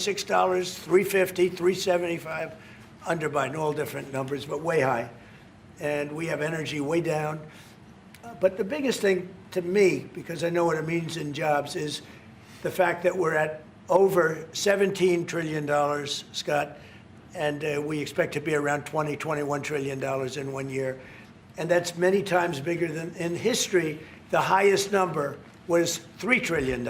$6, $3.50, $3.75, under Biden, all different numbers, but way high. And we have energy way down. But the biggest thing to me, because I know what it means in jobs, is the fact that we're at over $17 trillion, Scott, and we expect to be around $21 trillion in 1 year. And that's many times bigger than in history. The highest number was $3 trillion.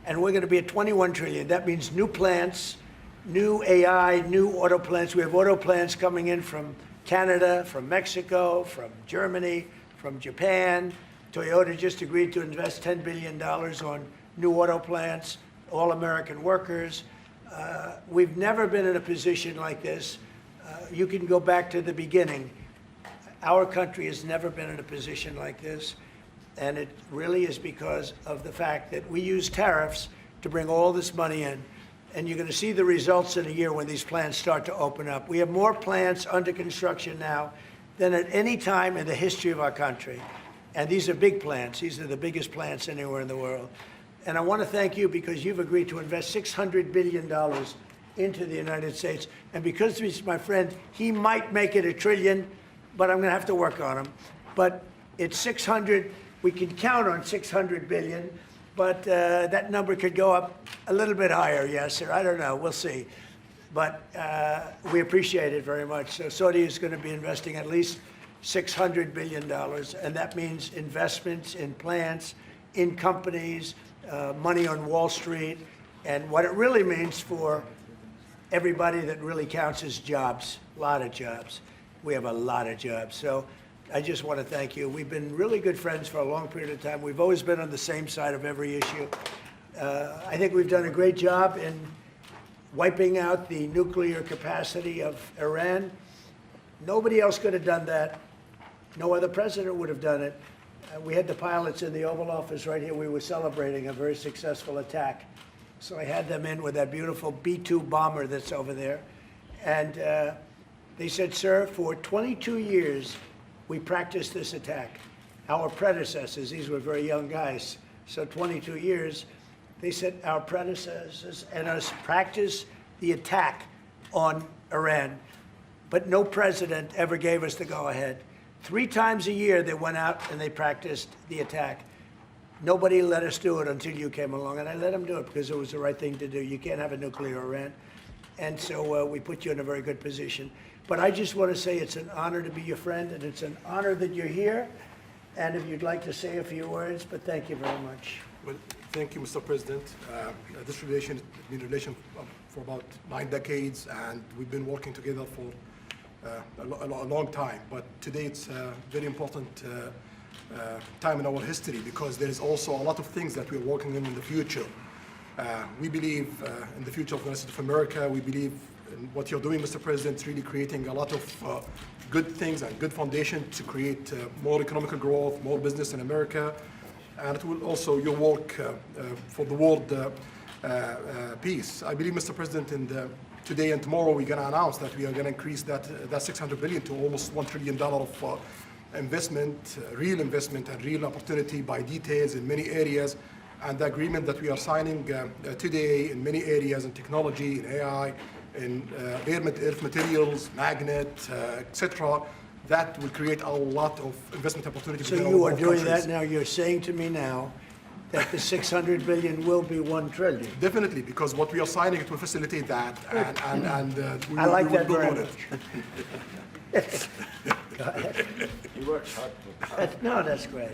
And we're going to be at 21 trillion. That means new plants, new AI, new auto plants. We have auto plants coming in from Canada, from Mexico, from Germany, from Japan. Toyota just agreed to invest $10 billion on new auto plants, all American workers. We've never been in a position like this. You can go back to the beginning. Our country has never been in a position like this. And it really is because of the fact that we use tariffs to bring all this money in. And you're going to see the results in a year when these plants start to open up. We have more plants under construction now than at any time in the history of our country. And these are big plants. These are the biggest plants anywhere in the world. And I want to thank you because you've agreed to invest $600 billion into the United States. And because he's my friend, he might make it $1 trillion, but I'm going to have to work on him. But it's 600. We can count on 600 billion, but that number could go up a little bit higher, yes, sir. I don't know. We'll see. But we appreciate it very much. So Saudi is going to be investing at least $600 billion, and that means investments in plants, in companies, money on Wall Street, and what it really means for everybody that really counts is jobs, a lot of jobs. We have a lot of jobs. So I just want to thank you. We've been really good friends for a long period of time. We've always been on the same side of every issue. I think we've done a great job in wiping out the nuclear capacity of Iran. Nobody else could have done that. No other president would have done it. We had the pilots in the Oval Office right here. We were celebrating a very successful attack. So I had them in with that beautiful B-2 bomber that's over there. And they said, sir, for 22 years, we practiced this attack. Our predecessors, these were very young guys, so 22 years, they said our predecessors and us practiced the attack on Iran, but no president ever gave us the go-ahead. 3 times a year they went out and they practiced the attack. Nobody let us do it until you came along, and I let them do it because it was the right thing to do. You can't have a nuclear Iran. And so we put you in a very good position. But I just want to say it's an honor to be your friend, and it's an honor that you're here. And if you'd like to say a few words, but thank you very much. Well, thank you, Mr. President. This relation has been a relation for about 9 decades, and we've been working together for a long time. But today it's a very important time in our history because there is also a lot of things that we're working on in the future. We believe in the future of the United States of America. We believe in what you're doing, Mr. President, really creating a lot of good things and good foundation to create more economical growth, more business in America. And it will also your work for the world peace. I believe, Mr. President, today and tomorrow we're going to announce that we are going to increase that $600 billion to almost $1 trillion of investment, real investment and real opportunity by details in many areas. And the agreement that we are signing today in many areas in technology, in AI, in earth materials, magnet, etc., that will create a lot of investment opportunities. So you are doing that now. You're saying to me now that the 600 billion will be 1 trillion. Definitely, because what we are signing, it will facilitate that, and we I like will that build very on much. it. Go ahead. He works hard. No, that's great.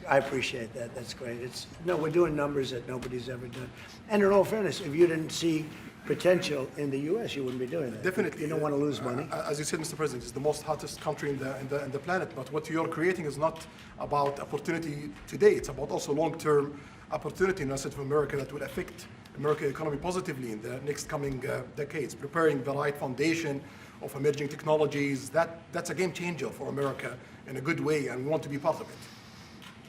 I appreciate that. That's great. We're doing numbers that nobody's ever done. And in all fairness, if you didn't see potential in the U.S., you wouldn't be doing that. Definitely. You don't want to lose money. As you said, Mr. President, it's the most hottest country in the planet. But what you're creating is not about opportunity today. It's about also long-term opportunity in the United States of America that will affect American economy positively in the next coming decades. Preparing the right foundation of emerging technologies, that's a game changer for America in a good way, and we want to be part of it.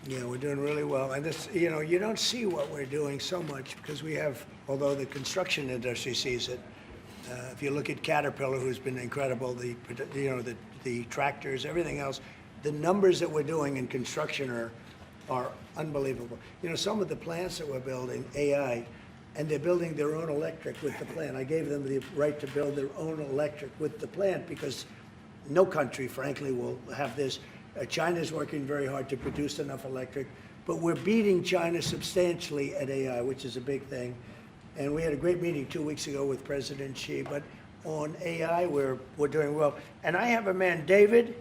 Yeah, we're doing really well. And this, you don't see what we're doing so much because we have, although the construction industry sees it. If you look at Caterpillar, who's been incredible, the tractors, everything else, the numbers that we're doing in construction are unbelievable. Some of the plants that we're building, AI, and they're building their own electric with the plant. I gave them the right to build their own electric with the plant because no country, frankly, will have this. China's working very hard to produce enough electric, but we're beating China substantially at AI, which is a big thing. And we had a great meeting 2 weeks ago with President Xi, but on AI, we're doing well. And I have a man, David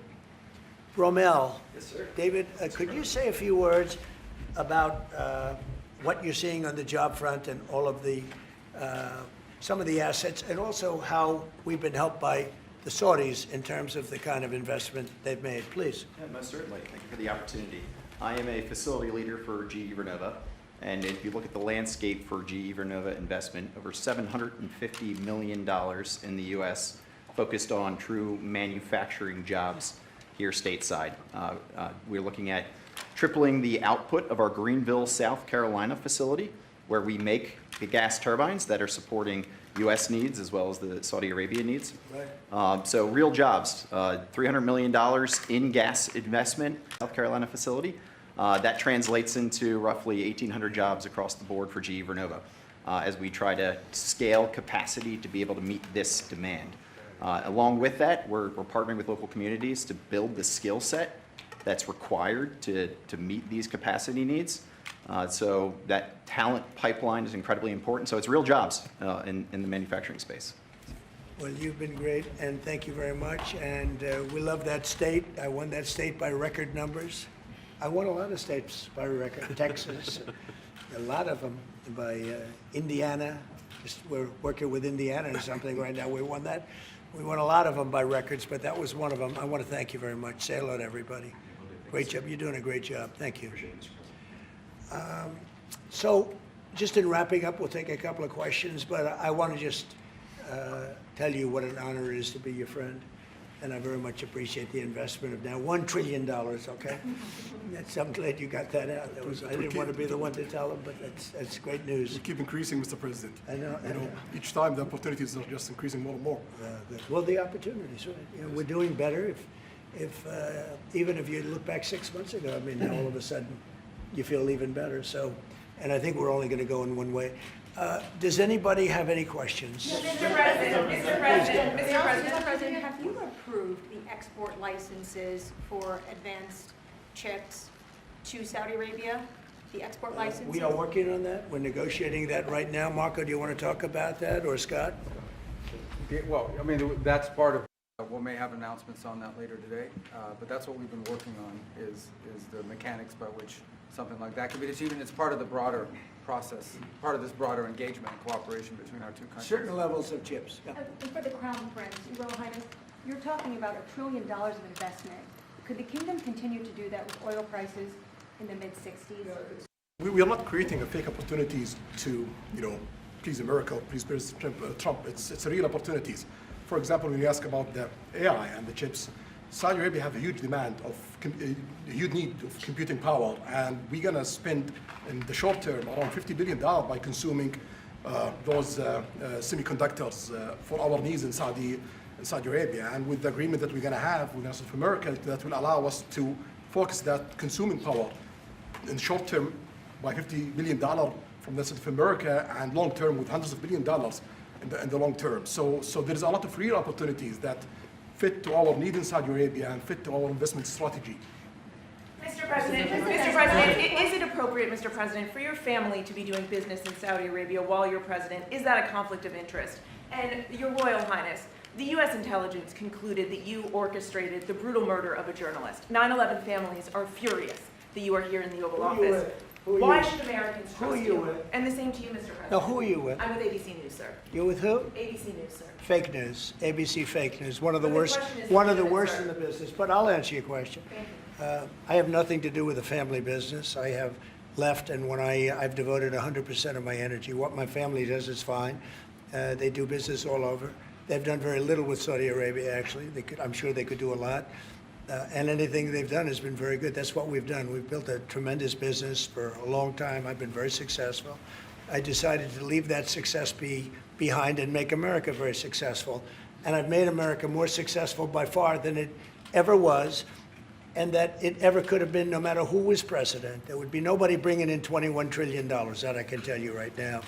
Rommel. Yes, sir. David, could you say a few words about what you're seeing on the job front and all of the, some of the assets, and also how we've been helped by the Saudis in terms of the kind of investment they've made, please. Yeah, most certainly. Thank you for the opportunity. I am a facility leader for GE Vernova, and if you look at the landscape for GE Vernova investment, over $750 million in the U.S. focused on true manufacturing jobs here stateside. We're looking at tripling the output of our Greenville, South Carolina facility, where we make the gas turbines that are supporting U.S. needs as well as the Saudi Arabia needs. Right. So real jobs, $300 million in gas investment, South Carolina facility. That translates into roughly 1,800 jobs across the board for GE Vernova as we try to scale capacity to be able to meet this demand. Along with that, we're partnering with local communities to build the skill set that's required to meet these capacity needs. So that talent pipeline is incredibly important. So it's real jobs in the manufacturing space. Well, you've been great, and thank you very much. And we love that state. I won that state by record numbers. I won a lot of states by record. Texas, a lot of them by Indiana. We're working with Indiana or something right now. We won that. We won a lot of them by records, but that was one of them. I want to thank you very much. Say hello to everybody. Great job. You're doing a great job. Thank you. So just in wrapping up, we'll take a couple of questions, but I want to just tell you what an honor it is to be your friend. And I very much appreciate the investment of now $1 trillion, okay? I'm glad you got that out. I didn't want to be the one to tell them, but that's great news. We keep increasing, Mr. President. I know. Each time the opportunities are just increasing more and more. Well, the opportunities, right? You know, we're doing better. Even if you look back 6 months ago, I mean, now all of a sudden you feel even better. So, and I think we're only going to go in one way. Does anybody have any questions? Mr. President, have you approved the export licenses for advanced chips to Saudi Arabia? The export licenses? We are working on that. We're negotiating that right now. Marco, do you want to talk about that, or Scott? Well, I mean, that's part of, we may have announcements on that later today, but that's what we've been working on is the mechanics by which something like that can be achieved, and it's part of the broader process, part of this broader engagement and cooperation between our two countries. Certain levels of chips. Yeah. And for the Crown Prince, Your Royal Highness, you're talking about $1 trillion of investment. Could the kingdom continue to do that with oil prices in the mid-60s? We are not creating a fake opportunities to, please America, please President Trump. It's real opportunities. For example, when you ask about the AI and the chips, Saudi Arabia have a huge demand of, a huge need of computing power, and we're going to spend in the short term around $50 billion by consuming those semiconductors for our needs in Saudi Arabia. And with the agreement that we're going to have with North America, that will allow us to focus that consuming power in the short term by $50 billion from North America, and long term with hundreds of billions of dollars in the long term. So there is a lot of real opportunities that fit to our need in Saudi Arabia and fit to our investment strategy. Mr. President, is it appropriate, Mr. President, for your family to be doing business in Saudi Arabia while you're president? Is that a conflict of interest? And Your Royal Highness, the U.S. intelligence concluded that you orchestrated the brutal murder of a journalist. 9/11 families are furious that you are here in the Oval Office. Why should Americans trust you? And the same to you, Mr. President. Now, who are you with? I'm with ABC News, sir. You're with who? ABC News, sir. Fake news, ABC fake news, one of the But the worst, question is one of the legitimate, worst sir. in the business. But I'll answer your question. Thank you. I have nothing to do with the family business. I have left, and when I've devoted 100% of my energy. What my family does is fine. They do business all over. They've done very little with Saudi Arabia, actually. I'm sure they could do a lot. And anything they've done has been very good. That's what we've done. We've built a tremendous business for a long time. I've been very successful. I decided to leave that success behind and make America very successful. And I've made America more successful by far than it ever was, and that it ever could have been, no matter who was president. There would be nobody bringing in $21 trillion, that I can tell you right now.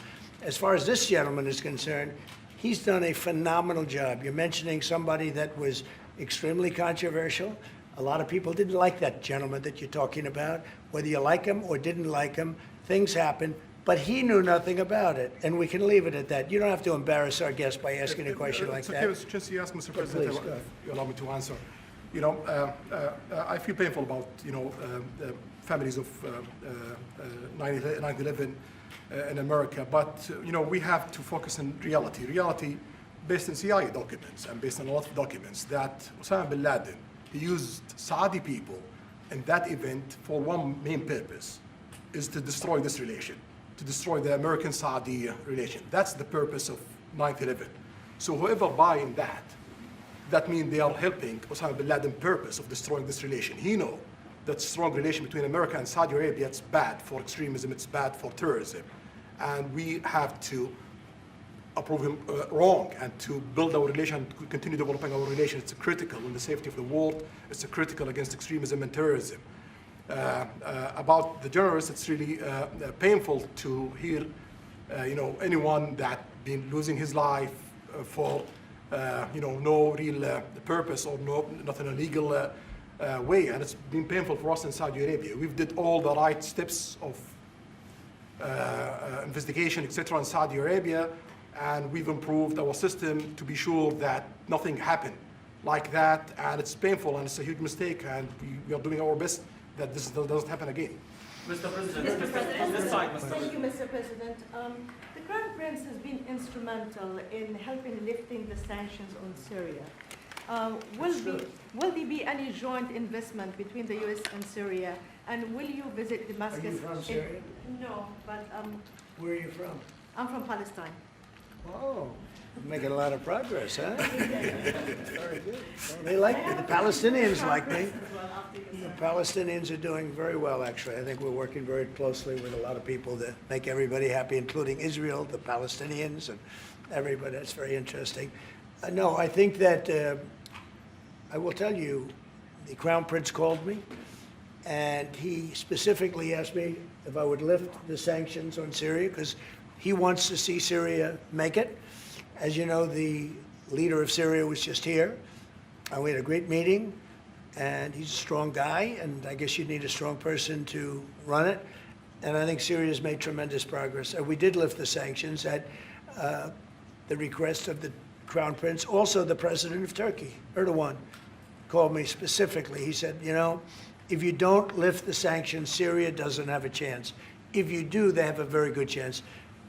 As far as this gentleman is concerned, he's done a phenomenal job. You're mentioning somebody that was extremely controversial. A lot of people didn't like that gentleman that you're talking about. Whether you like him or didn't like him, things happen. But he knew nothing about it, and we can leave it at that. You don't have to embarrass our guest by asking a question like that. It's okay, since you asked, Mr. President, please, go ahead. if you allow me to answer. You know, I feel painful about, you know, the families of 9/11 in America, but, you know, we have to focus on reality. Reality based on CIA documents and based on a lot of documents that Osama bin Laden, he used Saudi people in that event for one main purpose, is to destroy this relation, to destroy the American-Saudi relation. That's the purpose of 9/11. So whoever buying that, that means they are helping Osama bin Laden's purpose of destroying this relation. He knows that strong relation between America and Saudi Arabia, it's bad for extremism, it's bad for terrorism. And we have to approve him wrong and to build our relation, to continue developing our relation. It's critical in the safety of the world. It's critical against extremism and terrorism. About the journalists, it's really painful to hear, you know, anyone that been losing his life for, you know, no real purpose or nothing illegal way, and it's been painful for us in Saudi Arabia. We've did all the right steps of investigation, etc., in Saudi Arabia, and we've improved our system to be sure that nothing happened like that, and it's painful and it's a huge mistake, and we are doing our best that this doesn't happen again. Mr. President, Mr. President. this side, Mr. Thank you, President. Mr. President. The Crown Prince has been instrumental in helping lifting the sanctions on Syria. Will there be any joint investment between the U.S. and Syria? And will you visit Damascus? Are you from Syria? No, but Where are you from? I'm from Palestine. Oh, you're making a lot of progress, huh? Very good. Well, they like me. The Palestinians like me. The Palestinians are doing very well, actually. I think we're working very closely with a lot of people to make everybody happy, including Israel, the Palestinians, and everybody. That's very interesting. No, I think that I will tell you, the Crown Prince called me, and he specifically asked me if I would lift the sanctions on Syria, because he wants to see Syria make it. As you know, the leader of Syria was just here, and we had a great meeting, and he's a strong guy, and I guess you need a strong person to run it. And I think Syria's made tremendous progress. We did lift the sanctions at the request of the Crown Prince. Also, the president of Turkey, Erdogan, called me specifically. He said, you know, if you don't lift the sanctions, Syria doesn't have a chance. If you do, they have a very good chance.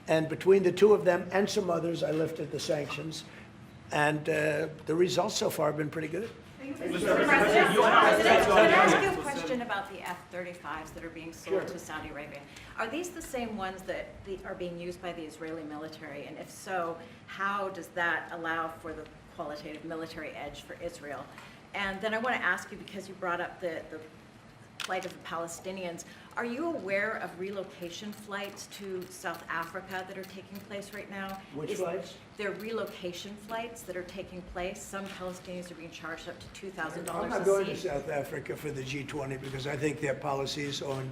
And between the two of them and some others, I lifted the sanctions. And the results so far have been pretty good. President, Can I ask you a question about the F-35s that are being sold Sure. to Saudi Arabia? Are these the same ones that are being used by the Israeli military? And if so, how does that allow for the qualitative military edge for Israel? And then I want to ask you, because you brought up the plight of the Palestinians, are you aware of relocation flights to South Africa that are taking place right now? Which flights? There are relocation flights that are taking place. Some Palestinians are being charged up to $2,000 I'm a not going to seat. South Africa for the G20 because I think their policies on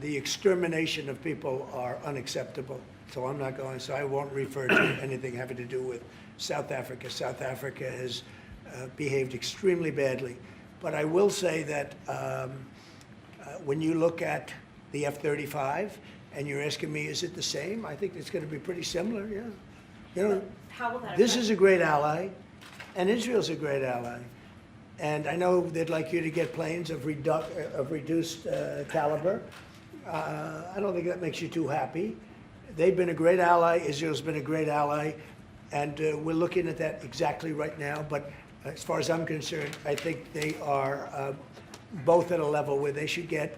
the extermination of people are unacceptable. So I'm not going, so I won't refer to anything having to do with South Africa. South Africa has behaved extremely badly. But I will say that when you look at the F-35 and you're asking me, is it the same? I think it's going to be pretty similar, yeah. You know, How will that this affect- is a great ally, and Israel's a great ally. And I know they'd like you to get planes of reduced caliber. I don't think that makes you too happy. They've been a great ally. Israel's been a great ally. And we're looking at that exactly right now. But as far as I'm concerned, I think they are both at a level where they should get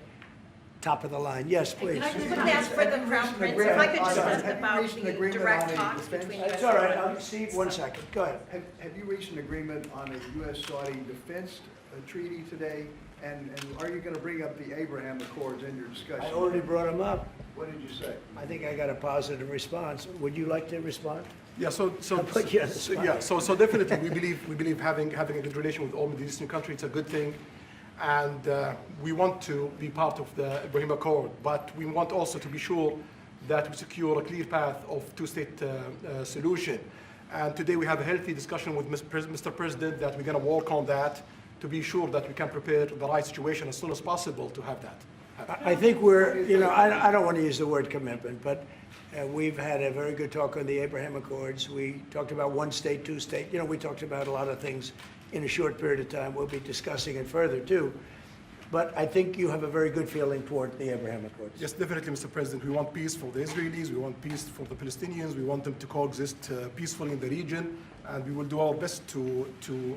top of the line. Yes, please. Can I just quickly ask for the Crown Prince, if I could just ask about the direct talks between U.S. It's all right. and Steve, 1 second. Go ahead. Have you reached an agreement on a U.S.-Saudi defense treaty today? And are you going to bring up the Abraham Accords in your discussion? I already brought them up. What did you say? I think I got a positive response. Would you like to respond? Yeah, so I'll put you on the spot. yeah, so definitely we believe having a good relation with all Middle Eastern countries, it's a good thing, and we want to be part of the Ibrahim Accord, but we want also to be sure that we secure a clear path of two-state solution. And today we have a healthy discussion with Mr. President that we're going to work on that to be sure that we can prepare the right situation as soon as possible to have that. I think we're, I don't want to use the word commitment, but we've had a very good talk on the Abraham Accords. We talked about one state, two state. We talked about a lot of things in a short period of time. We'll be discussing it further too. But I think you have a very good feeling toward the Abraham Accords. Yes, definitely, Mr. President. We want peace for the Israelis. We want peace for the Palestinians. We want them to coexist peacefully in the region. And we will do our best to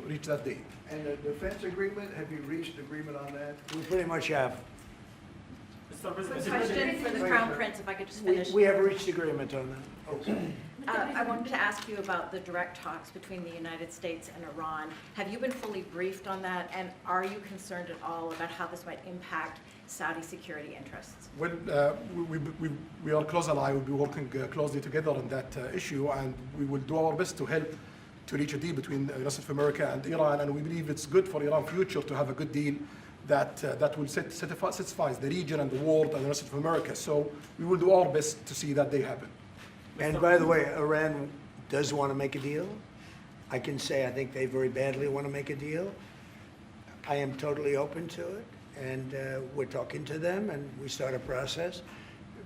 reach that day. And the defense agreement, have you reached agreement on that? We pretty much have. Question for the Crown Prince, if I could just finish. We have reached agreement on that. I wanted to ask you about the direct talks between the United States and Iran. Have you been fully briefed on that, and are you concerned at all about how this might impact Saudi security interests? Well, we are close ally. We'll be working closely together on that issue, and we will do our best to help to reach a deal between the United States of America and Iran. And we believe it's good for Iran's future to have a good deal that will satisfy the region and the world and the United States of America. So we will do our best to see that day happen. And by the way, Iran does want to make a deal. I can say I think they very badly want to make a deal. I am totally open to it, and we're talking to them, and we start a process.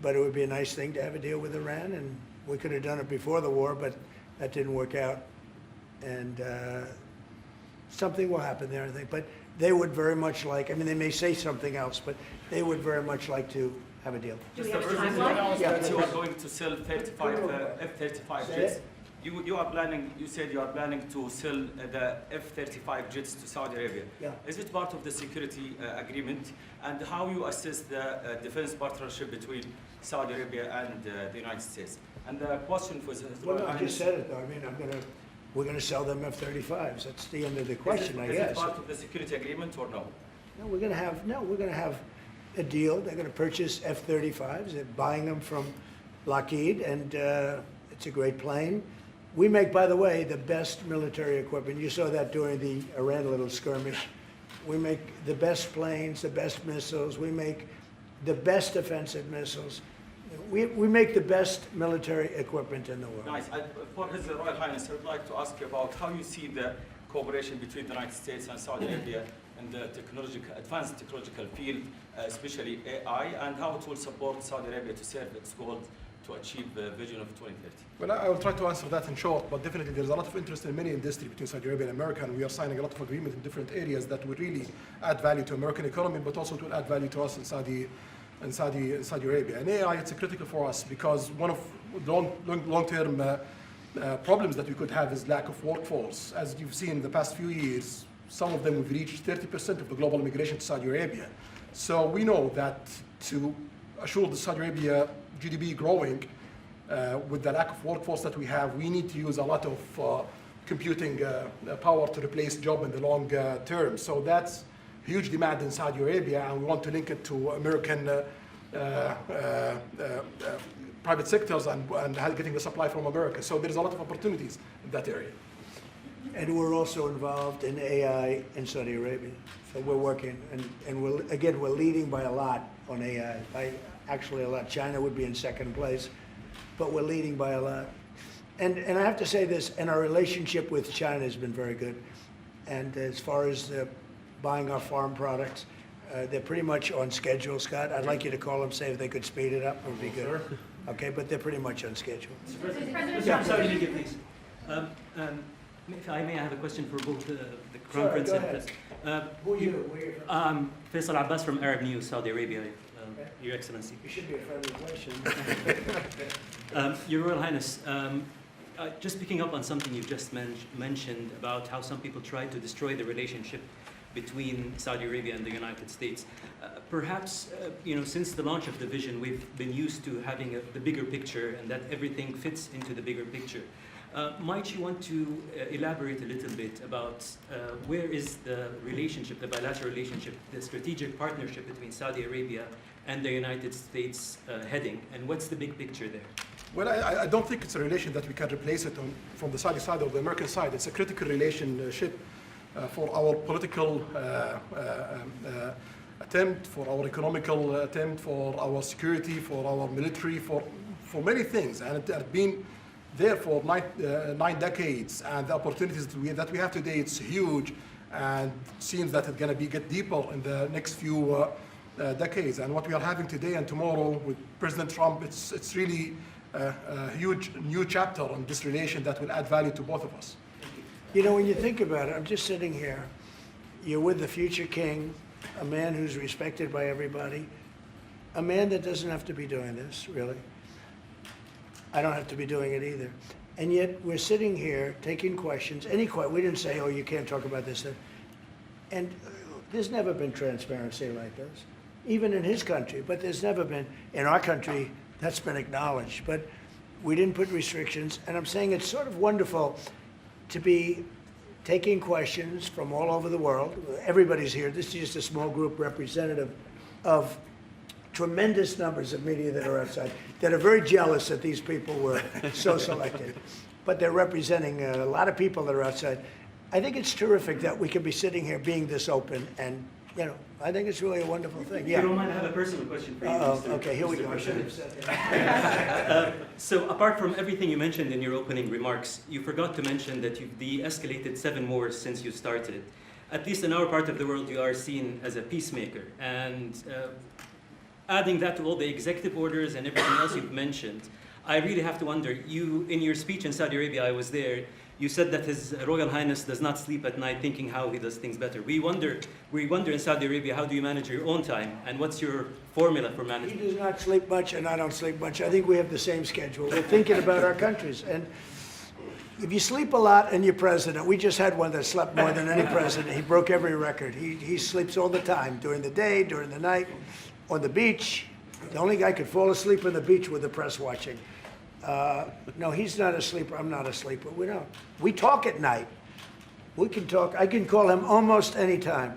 But it would be a nice thing to have a deal with Iran, and we could have done it before the war, but that didn't work out. And something will happen there, I think. But they would very much like, they may say something else, but they would very much like to have a deal. Do we have a Mr. President, you timeline? announced that you are going to sell 35 F-35 Say jets. it. You said you are planning to sell the F-35 jets to Saudi Arabia. Yeah. Is it part of the security agreement? And how you assess the defense partnership between Saudi Arabia and the United States? And the question was... Well, I just said it, though. We're going to sell them F-35s. That's the end of the question, I Is guess. it part of the security agreement or no? No, we're going to have a deal. They're going to purchase F-35s. They're buying them from Lockheed, and it's a great plane. We make, by the way, the best military equipment. You saw that during the Iran little skirmish. We make the best planes, the best missiles. We make the best offensive missiles. We make the best military equipment in the world. Nice. For His Royal Highness, I would like to ask you about how you see the cooperation between the United States and Saudi Arabia in the advanced technological field, especially AI, and how it will support Saudi Arabia to serve its goal to achieve the vision of 2030. Well, I will try to answer that in short, but definitely there's a lot of interest in many industries between Saudi Arabia and America, and we are signing a lot of agreements in different areas that will really add value to American economy, but also to add value to us in Saudi Arabia. And AI, it's critical for us because one of the long-term problems that we could have is lack of workforce. As you've seen in the past few years, some of them have reached 30% of the global migration to Saudi Arabia. So we know that to assure the Saudi Arabia GDP growing with the lack of workforce that we have, we need to use a lot of computing power to replace job in the long term. So that's huge demand in Saudi Arabia, and we want to link it to American private sectors and getting the supply from America. So there's a lot of opportunities in that area. And we're also involved in AI in Saudi Arabia. So we're working, and we're leading by a lot on AI. Actually a lot. China would be in second place, but we're leading by a lot. And I have to say this, and our relationship with China has been very good. And as far as buying our farm products, they're pretty much on schedule, Scott. I'd like you to call them, say if they could speed it up, it would be good. Okay, but they're pretty much on schedule. I'm sorry, media, please. If I may, I have a question for both the Crown Prince and President. Who are you? Where are you from? Faisal Abbas from Arab News, Saudi Arabia, Your Excellency. You should be a friendly question. Your Royal Highness, just picking up on something you've just mentioned about how some people try to destroy the relationship between Saudi Arabia and the United States. Perhaps, since the launch of the vision, we've been used to having the bigger picture and that everything fits into the bigger picture. Might you want to elaborate a little bit about where is the relationship, the bilateral relationship, the strategic partnership between Saudi Arabia and the United States heading, and what's the big picture there? Well, I don't think it's a relation that we can replace it from the Saudi side or the American side. It's a critical relationship for our political attempt, for our economical attempt, for our security, for our military, for for many things, and it has been there for 9 decades, and the opportunities that we have today, it's huge, and seems that it's going to get deeper in the next few decades. And what we are having today and tomorrow with President Trump, it's really a huge new chapter on this relation that will add value to both of us. You know, when you think about it, I'm just sitting here. You're with the future king, a man who's respected by everybody, a man that doesn't have to be doing this, really. I don't have to be doing it either. And yet we're sitting here taking questions, we didn't say, oh, you can't talk about this. And there's never been transparency like this, even in his country, but there's never been, in our country, that's been acknowledged. But we didn't put restrictions, and I'm saying it's sort of wonderful to be taking questions from all over the world. Everybody's here. This is just a small group representative of tremendous numbers of media that are outside, that are very jealous that these people were so selected. But they're representing a lot of people that are outside. I think it's terrific that we can be sitting here being this open, and, you know, I think it's really a wonderful thing. If you don't mind, I have a personal question for you, Mr. Okay, here we Mr. go. I should have President. said that. So apart from everything you mentioned in your opening remarks, you forgot to mention that you've de-escalated 7 wars since you started. At least in our part of the world, you are seen as a peacemaker. And adding that to all the executive orders and everything else you've mentioned, I really have to wonder, in your speech in Saudi Arabia, I was there, you said that His Royal Highness does not sleep at night thinking how he does things better. We wonder in Saudi Arabia, how do you manage your own time, and what's your formula for He management? does not sleep much, and I don't sleep much. I think we have the same schedule. We're thinking about our countries. And if you sleep a lot and you're president, we just had one that slept more than any president. He broke every record. He sleeps all the time, during the day, during the night, on the beach. The only guy could fall asleep on the beach with the press watching. No, he's not a sleeper. I'm not a sleeper. We don't. We talk at night. We can talk. I can call him almost any time.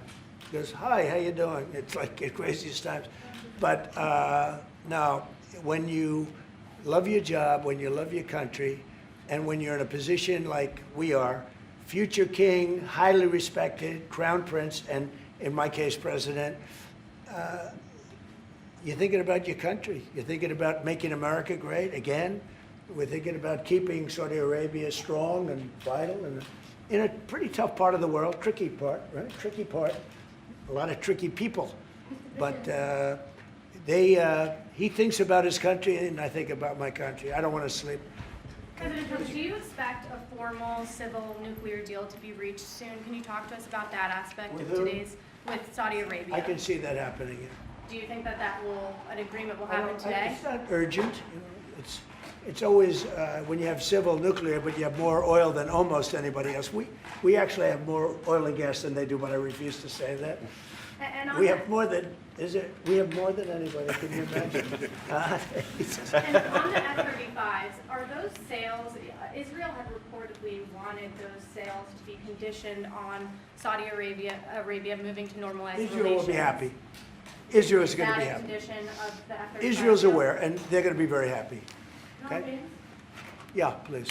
He goes, hi, how you doing? It's like the craziest times. But no, when you love your job, when you love your country, and when you're in a position like we are, future king, highly respected, crown prince, and in my case, president, you're thinking about your country. You're thinking about making America great again. We're thinking about keeping Saudi Arabia strong and vital, and in a pretty tough part of the world, tricky part, right? Tricky part, a lot of tricky people. But he thinks about his country, and I think about my country. I don't want to sleep. President Trump, do you expect a formal civil nuclear deal to be reached soon? Can you talk to us about that aspect With of who? with Saudi Arabia? I can see that happening. Yeah. Do you think that an agreement will happen today? It's not urgent. You know, it's always, when you have civil nuclear, but you have more oil than almost anybody else. We actually have more oil and gas than they do, but I refuse to say that. And We have more than, we have more than anybody, can you imagine? And on the F-35s, are those sales, Israel had reportedly wanted those sales to be conditioned on Saudi Arabia moving to normalized relations. Israel will be happy. Israel is going to be Is that a happy. condition of the F-35? Israel's aware, and they're going to be very happy. Okay? Okay. Yeah, please.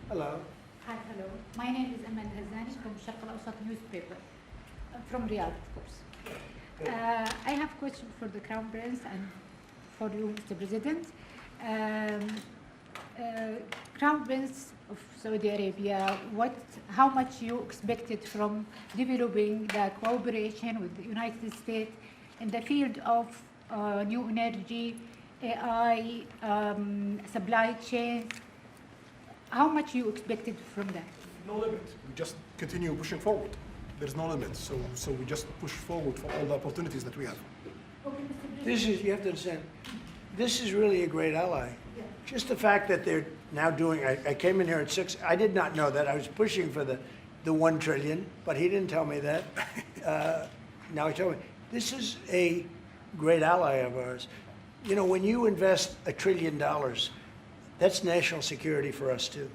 Hello. Hi, hello. My name is Amal Hazani from Sharq al-Awsat newspaper, from Riyadh, of course. I have a question for the Crown Prince and for you, Mr. President. Crown Prince of Saudi Arabia, how much you expected from developing the cooperation with the United States in the field of new energy, AI, supply chains? How much you expected from that? No limit. We just continue pushing forward. There's no limit. So we just push forward for all the opportunities that we have. You have to understand, this is really a great ally. Just the fact that they're now doing, I came in here at 6, I did not know that. I was pushing for the 1 trillion, but he didn't tell me that. Now he told me. This is a great ally of ours. You know, when you invest $1 trillion, that's national security for us too,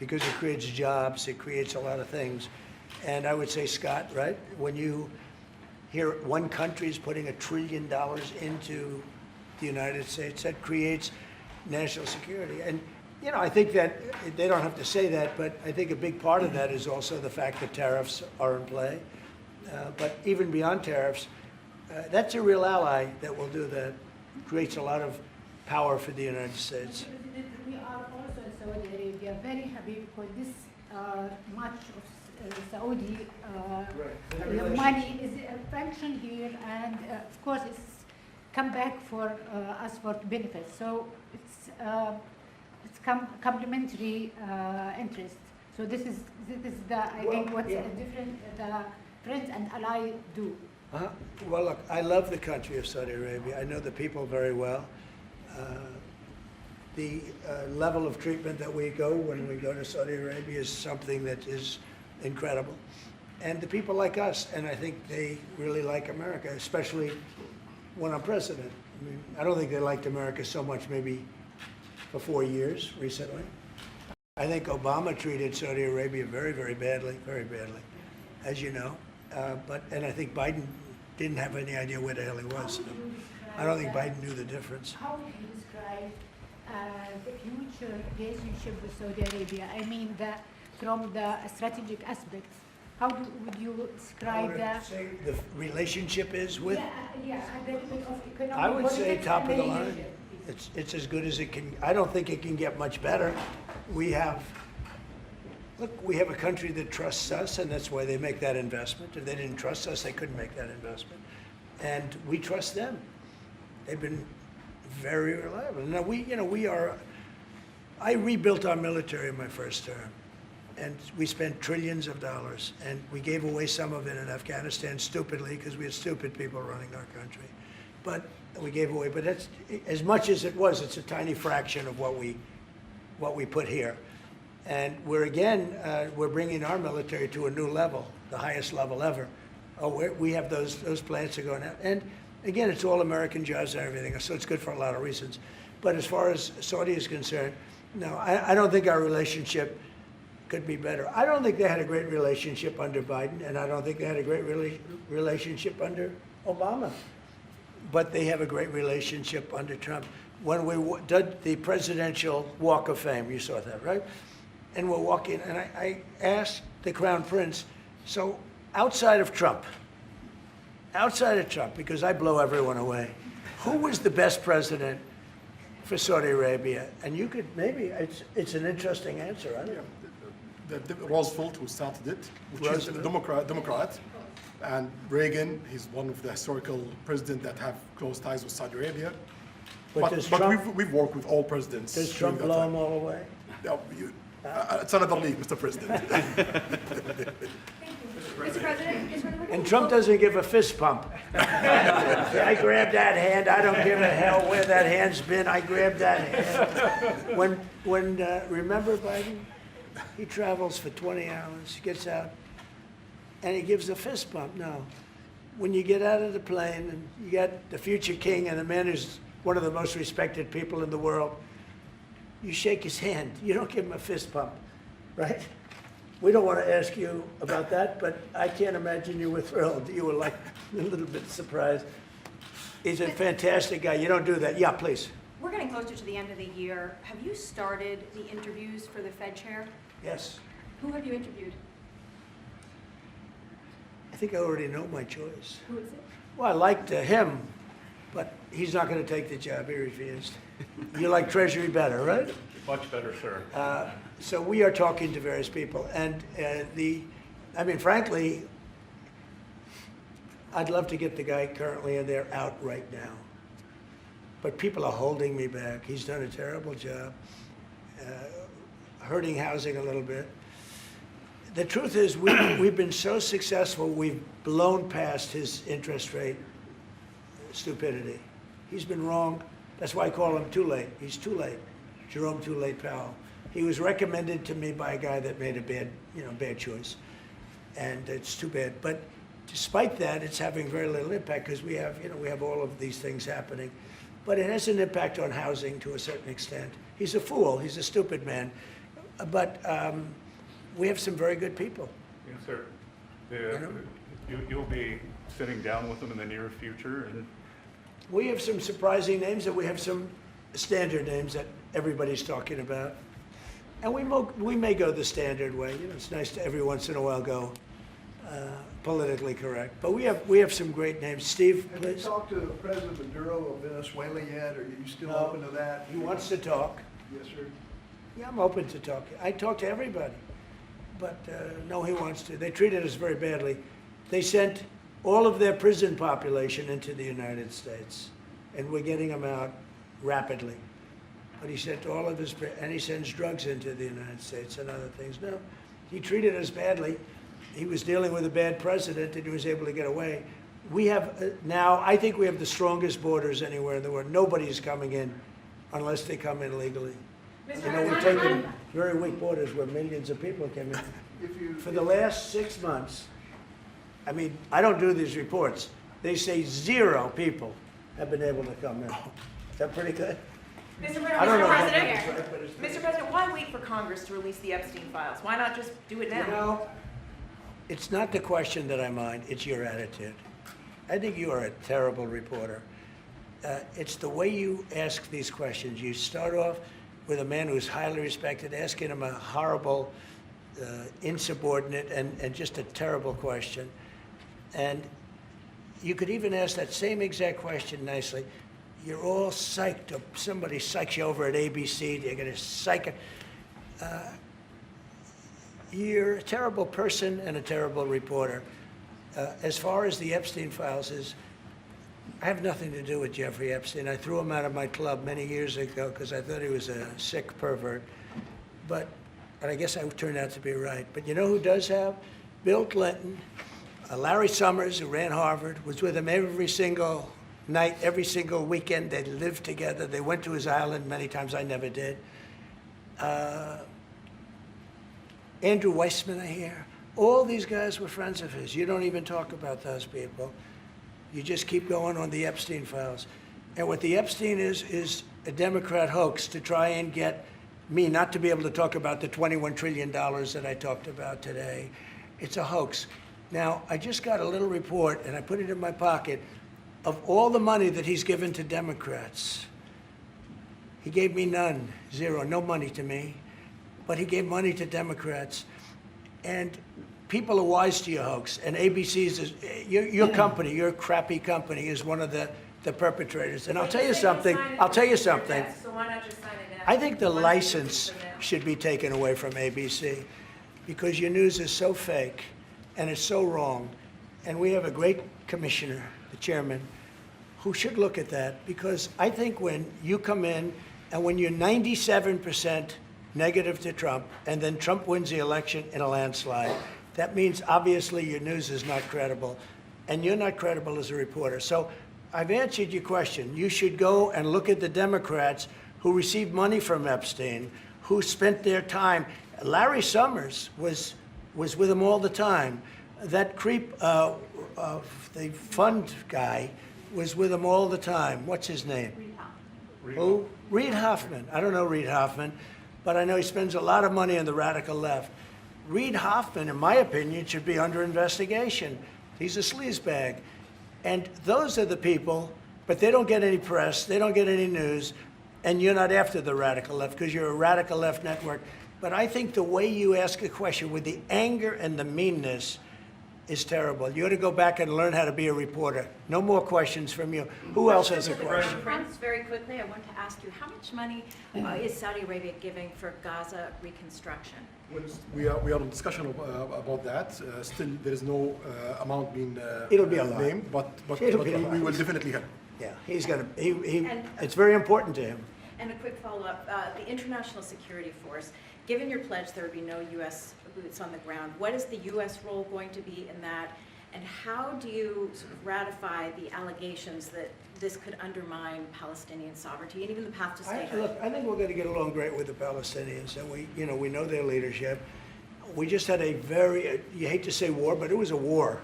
because it creates jobs, it creates a lot of things. And I would say, Scott, right, when you hear one country is putting $1 trillion into the United States, that creates national security. And, you know, I think that they don't have to say that, but I think a big part of that is also the fact that tariffs are in play. But even beyond tariffs, that's a real ally that will do that. Creates a lot of power for the United States. Mr. President, we are also in Saudi Arabia very happy because this much of Saudi money is functioned here, and of course it's come back for us for benefits. So it's complementary interest. So this is the I think what's different the friends and ally do. Well, look, I love the country of Saudi Arabia. I know the people very well. The level of treatment that we go when we go to Saudi Arabia is something that is incredible. And the people like us, and I think they really like America, especially when I'm president. I mean, I don't think they liked America so much maybe for 4 years recently. I think Obama treated Saudi Arabia very, very badly, as you know. And I think Biden didn't have any idea where the hell he was. I don't think Biden knew the difference. How would you describe the future relationship with Saudi Arabia? I mean, from the strategic aspects. How would you describe that? Say the relationship is with? Yeah, a bit of economic I would say politics top and of the the line. leadership. It's as good as it can. I don't think it can get much better. We have a country that trusts us, and that's why they make that investment. If they didn't trust us, they couldn't make that investment. And we trust them. They've been very reliable. Now I rebuilt our military in my first term, and we spent trillions of dollars, and we gave away some of it in Afghanistan stupidly because we had stupid people running our country. But we gave away, but that's as much as it was. It's a tiny fraction of what we put here, and we're bringing our military to a new level, the highest level ever. We have those plants are going out, and again, it's all American jobs and everything, so it's good for a lot of reasons. But as far as Saudi is concerned, no, I don't think our relationship could be better. I don't think they had a great relationship under Biden, and I don't think they had a great relationship under Obama. But they have a great relationship under Trump. When we did the Presidential Walk of Fame, you saw that, right? And we're walking, and I asked the Crown Prince, so outside of Trump, because I blow everyone away, who was the best president for Saudi Arabia? And you could maybe, it's an interesting answer, I don't know. Roosevelt, who started it, which is a Democrat. And Reagan, he's one of the historical presidents that have close ties with Saudi Arabia. But we've worked with all presidents. Does Trump blow them all away? No, it's another league, Mr. President. Mr. President, And Trump doesn't give a fist pump. I grabbed that hand. I don't give a hell where that hand's been. I grabbed that hand. Remember Biden? He travels for 20 hours, gets out, and he gives a fist bump. No. When you get out of the plane and you got the future king and the man who's one of the most respected people in the world, you shake his hand. You don't give him a fist bump, right? We don't want to ask you about that, but I can't imagine you were thrilled. You were like a little bit surprised. He's a fantastic guy. You don't do that. Yeah, please. we're getting closer to the end of the year. Have you started the interviews for the Fed chair? Yes. Who have you interviewed? I think I already know my choice. Who is it? Well, I liked him, but he's not going to take the job. He refused. You like Treasury better, right? Much better, sir. So we are talking to various people. And frankly, I'd love to get the guy currently in there out right now. But people are holding me back. He's done a terrible job, hurting housing a little bit. The truth is, we've been so successful, we've blown past his interest rate stupidity. He's been wrong. That's why I call him too late. He's too late. Jerome Too Late Powell. He was recommended to me by a guy that made a bad choice. And it's too bad. But despite that, it's having very little impact because we have all of these things happening. But it has an impact on housing to a certain extent. He's a fool. He's a stupid man. But we have some very good people. Yes, sir. You'll be sitting down with them in the near future, and we have some surprising names, and we have some standard names that everybody's talking about. And we may go the standard way. It's nice to every once in a while go, politically correct. But we have some great names. Steve, Have you please. talked to President Maduro of Venezuela yet? Are you still No. open to that? He wants to talk. Yes, sir. Yeah, I'm open to talk. I talk to everybody. But no, he wants to. They treated us very badly. They sent all of their prison population into the United States, and we're getting them out rapidly. But he sent all of his, and he sends drugs into the United States and other things. No, he treated us badly. He was dealing with a bad president, and he was able to get away. We have now, I think we have the strongest borders anywhere in the world. Nobody's coming in unless they come in legally. You know, we've taken very weak borders where millions of people came in. For the last 6 months, I mean, I don't do these reports. They say 0 people have been able to come in. Is that pretty good? Mr. I don't know if President, that's right, but it's pretty Mr. President, why wait for Congress to release the Epstein files? Why not just do it now? You know, it's not the question that I mind, it's your attitude. I think you are a terrible reporter. It's the way you ask these questions. You start off with a man who's highly respected, asking him a horrible, insubordinate, and just a terrible question. And you could even ask that same exact question nicely. You're all psyched up. Somebody psychs you over at ABC. They're going to psych. You're a terrible person and a terrible reporter. As far as the Epstein files is, I have nothing to do with Jeffrey Epstein. I threw him out of my club many years ago because I thought he was a sick pervert. And I guess I turned out to be right. But you know who does have? Bill Clinton, Larry Summers, who ran Harvard, was with him every single night, every single weekend. They lived together. They went to his island many times. I never did. Andrew Weissman, I hear. All these guys were friends of his. You don't even talk about those people. You just keep going on the Epstein files. And what the Epstein is a Democrat hoax to try and get me not to be able to talk about the $21 trillion that I talked about today. It's a hoax. Now, I just got a little report, and I put it in my pocket, of all the money that he's given to Democrats. He gave me none, 0, no money to me. But he gave money to Democrats. And people are wise to your hoax. And ABC's, your company, your crappy company, is one of the perpetrators. And I'll tell you something. So why not just sign it now? I think the license should be taken away from ABC because your news is so fake and it's so wrong. And we have a great commissioner, the chairman, who should look at that because I think when you come in and when you're 97% negative to Trump and then Trump wins the election in a landslide, that means obviously your news is not credible and you're not credible as a reporter. So I've answered your question. You should go and look at the Democrats who received money from Epstein, who spent their time. Larry Summers was with him all the time. That creep, the fund guy, was with him all the time. What's his name? Who? Reid Hoffman. I don't know Reid Hoffman, but I know he spends a lot of money on the radical left. Reid Hoffman, in my opinion, should be under investigation. He's a sleazebag. And those are the people, but they don't get any press, they don't get any news, and you're not after the radical left because you're a radical left network. But I think the way you ask a question with the anger and the meanness is terrible. You ought to go back and learn how to be a reporter. No more questions from you. Who else has a question? Prince, very quickly, I want to ask you, how much money is Saudi Arabia giving for Gaza reconstruction? We are in discussion about that. Still, there is no amount being It'll be a lot. named, but It'll be a we lot. will definitely help. Yeah, he's gonna. It's very important to him. And a quick follow-up, the International Security Force, given your pledge there would be no U.S. boots on the ground, what is the U.S. role going to be in that? And how do you sort of ratify the allegations that this could undermine Palestinian sovereignty and even the path to statehood? Look, I think we're going to get along great with the Palestinians, and we know their leadership. We just had a very, you hate to say war, but it was a war.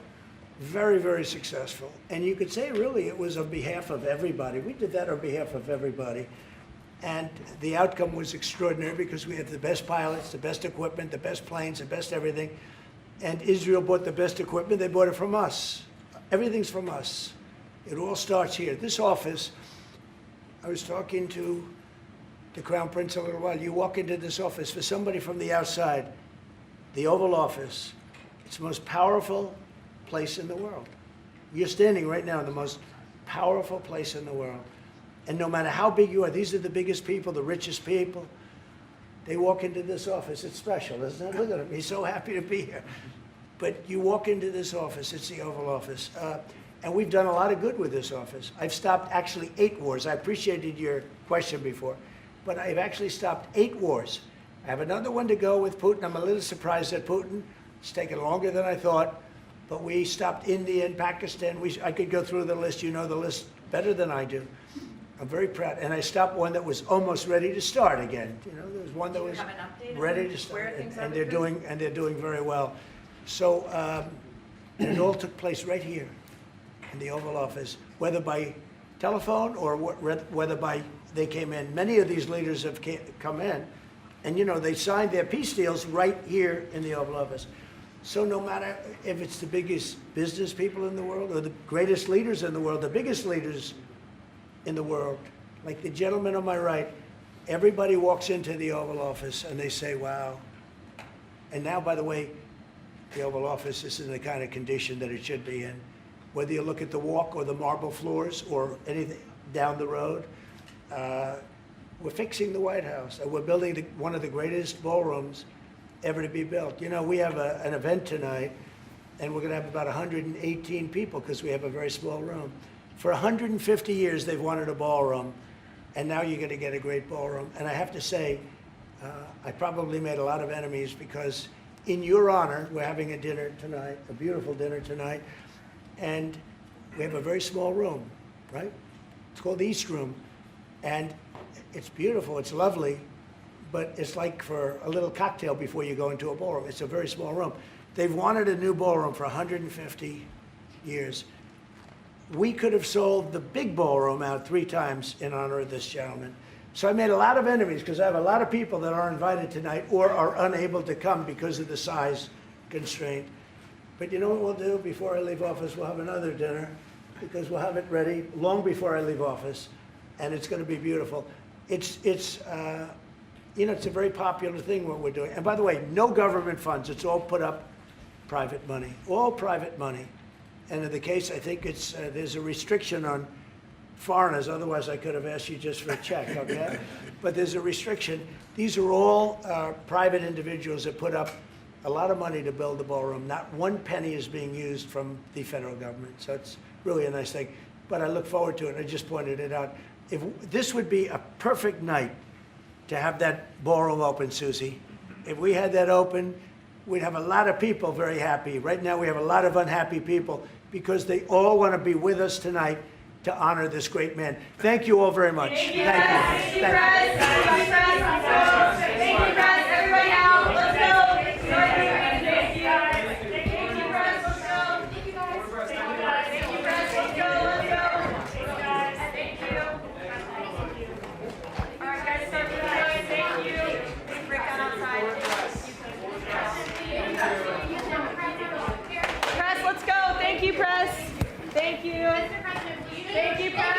Very, very successful. And you could say really it was on behalf of everybody. We did that on behalf of everybody. And the outcome was extraordinary because we had the best pilots, the best equipment, the best planes, the best everything. And Israel bought the best equipment. They bought it from us. Everything's from us. It all starts here. This office, I was talking to the Crown Prince a little while. You walk into this office, for somebody from the outside, the Oval Office, It's the most powerful place in the world. You're standing right now in the most powerful place in the world. And no matter how big you are, these are the biggest people, the richest people. They walk into this office. It's special, isn't it? Look at him. He's so happy to be here. But you walk into this office. It's the Oval Office. And we've done a lot of good with this office. I've stopped actually 8 wars. I appreciated your question before. But I've actually stopped 8 wars. I have another one to go with Putin. I'm a little surprised at Putin. It's taken longer than I thought. But we stopped India and Pakistan. I could go through the list. You know the list better than I do. I'm very proud. And I stopped one that was almost ready to start again. You know, there was one that was ready to start. And they're doing very well. So and it all took place right here in the Oval Office, whether by telephone or whether by they came in. Many of these leaders have come in, and you know they signed their peace deals right here in the Oval Office. So no matter if it's the biggest business people in the world or the greatest leaders in the world, the biggest leaders in the world, like the gentleman on my right, everybody walks into the Oval Office and they say, wow. And now, by the way, the Oval Office is in the kind of condition that it should be in. Whether you look at the walk or the marble floors or anything down the road, we're fixing the White House. We're building one of the greatest ballrooms ever to be built. You know, we have an event tonight, and we're going to have about 118 people because we have a very small room. For 150 years, they've wanted a ballroom, and now you're going to get a great ballroom. And I have to say, I probably made a lot of enemies because in your honor, we're having a dinner tonight, a beautiful dinner tonight, and we have a very small room, right? It's called the East Room, and it's beautiful, it's lovely, but it's like for a little cocktail before you go into a ballroom. It's a very small room. They've wanted a new ballroom for 150 years. We could have sold the big ballroom out 3 times in honor of this gentleman. So I made a lot of enemies because I have a lot of people that are invited tonight or are unable to come because of the size constraint. But you know what we'll do before I leave office? We'll have another dinner because we'll have it ready long before I leave office, and it's going to be beautiful. It's you know, it's a very popular thing what we're doing. And by the way, no government funds. It's all put up private money, all private money. And in the case, I think it's there's a restriction on foreigners. Otherwise, I could have asked you just for a check, okay? But there's a restriction. These are all private individuals that put up a lot of money to build the ballroom. Not one penny is being used from the federal government. So it's really a nice thing. But I look forward to it. I just pointed it out. If this would be a perfect night to have that ballroom open, Susie. If we had that open, we'd have a lot of people very happy. Right now, we have a lot of unhappy people because they all want to be with us tonight to honor this great man. Thank you all very much. Thank you. Thank you, Press. Thank you, Press. Thank you, Press. Everybody out. Let's go. Thank you. Thank you, Press. Let's go. Thank you, guys. Thank you, guys. Thank you, Press. Let's go. Let's go. Thank you, guys. Thank you. All right, guys. Start with guys. Thank you. Break down outside. Press, let's go. Thank you, Press. Thank you. Thank you, Press.